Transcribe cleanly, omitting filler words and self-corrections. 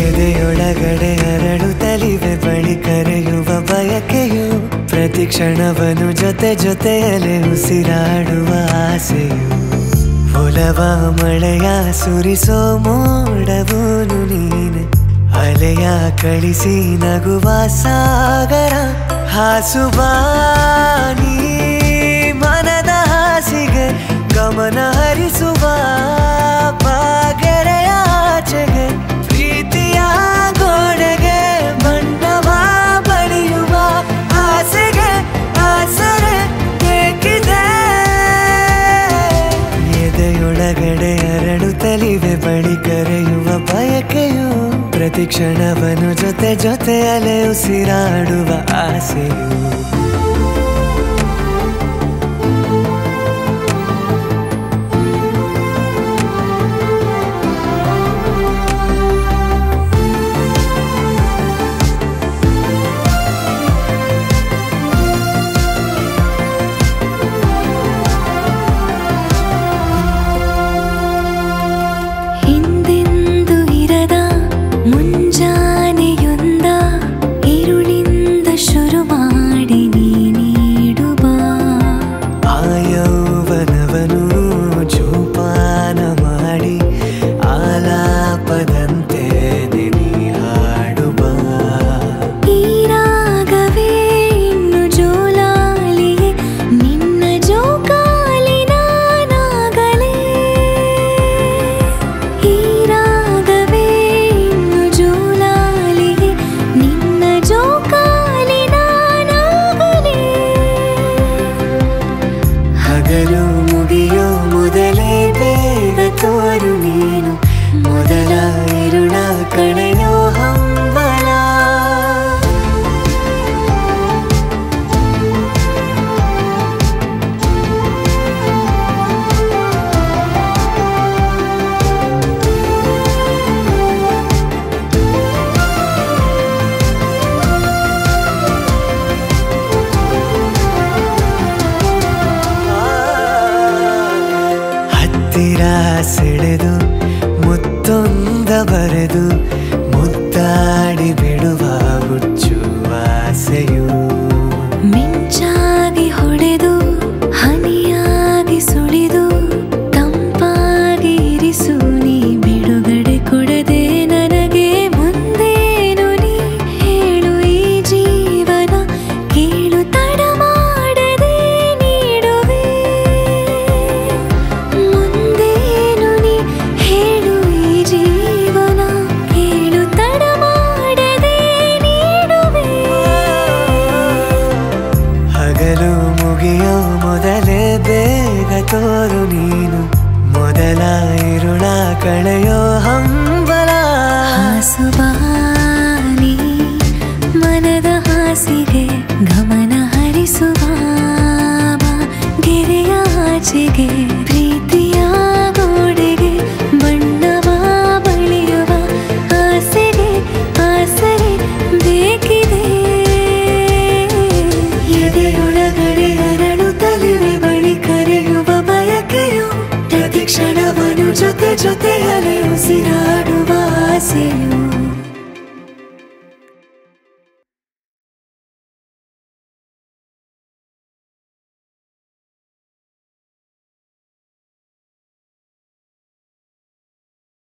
ಎದೆಯೊಳಗಡೆ ಅರಳುತ್ತಲಿವೆ ಬಳಿ ಕರೆಯುವ ಬಯಕೆಯು ಪ್ರತಿ ಕ್ಷಣವನು ಜೊತೆ ಜೊತೆಯಲ್ಲೇ ಉಸಿರಾಡುವ ಆಸೆಯು ಒಲವ ಮಳೆಯ ಸುರಿಸೋ ಮೋಡವೂನು ನೀನೆ ಅಲೆಯ ಕಳಿಸಿ ನಗುವ ಸಾಗರ ಹಾಸುವಾನಿ ಮನದ ಹಾಸಿಗೆ ಗಮನ ಹರಿಸುವ ಬಾಗೆರೆಯಾಚೆಗೆ ಪ್ರೀತಿಯ ಗೋಡೆಗೆ ಬಣ್ಣವ ಬಳಿಯುವ ಆಸೆಗೆ ಆಸರೆ ಬೇಕಿದೆ ಎದೆಯೊಳಗಡೆ ಅರಳುತ್ತಲಿವೆ ಬಳಿ ಕರೆಯುವ ಬಯಕೆಯು ಪ್ರತಿ ಕ್ಷಣವನು ಜೊತೆ ಜೊತೆಯಲ್ಲೇ ಉಸಿರಾಡುವ ಆಸೆಯು ಮುಗಿಯೋ ಮೊದಲೇ ಬೇಗ ತೋರು ನೀನು ಮೊದಲ ಇರುಳ ಕಳೆಯೋ ಹಂಬಲ ಸೆಳೆದು ಮುತ್ತೊಂದ ಬರೆದು ಮುದ್ದಾಡಿ ಬಿಡುವ ಹುಚ್ಚುವ ಆಸೆಯು ಮಿಂಚಾಗಿ ಹೊಡೆದು ಹನಿಯಾಗಿ ಸುಳಿದು ತಂಪಾಗಿ ಇರಿಸು ನೀ ಬಿಡುಗಡೆ ಕೊಡದೆ ನನಗೆ ಮುಂದೇನು ನೀ ಹೇಳು ಈ ಜೀವನ ಕೇಳು ತಡ ಮಾಡದೆ ನೀಡುವೆ ಮುಗಿಯೋ ಮೊದಲೇ ಬೇಗ ತೋರು ನೀನು ಮೊದಲ ಇರುಳ ಕಳೆಯೋ ಹಂಬಲ ಹಾಸುವಾನಿ ಮನದ ಹಾಸಿಗೆ ಗಮನ ಹರಿಸುವ ಗೆರೆಯಾಚೆಗೆ ಪ್ರೀತಿಯ ಗೋಡೆಗೆ ಬಣ್ಣವ ಬಳಿಯುವ ಆಸೆಗೆ ಆಸರೆ ಬೇಕಿದೆ ಎದೆಯೊಳಗಡೆ ಅರಳುತ್ತಲಿವೆ ಬಳಿ ಕರೆಯುವ ಬಯಕೆಯು ಪ್ರತಿ ಕ್ಷಣವನು ಜೊತೆ ಜೊತೆಯಲ್ಲೇ ಉಸಿರಾಡುವ ಆಸೆಯು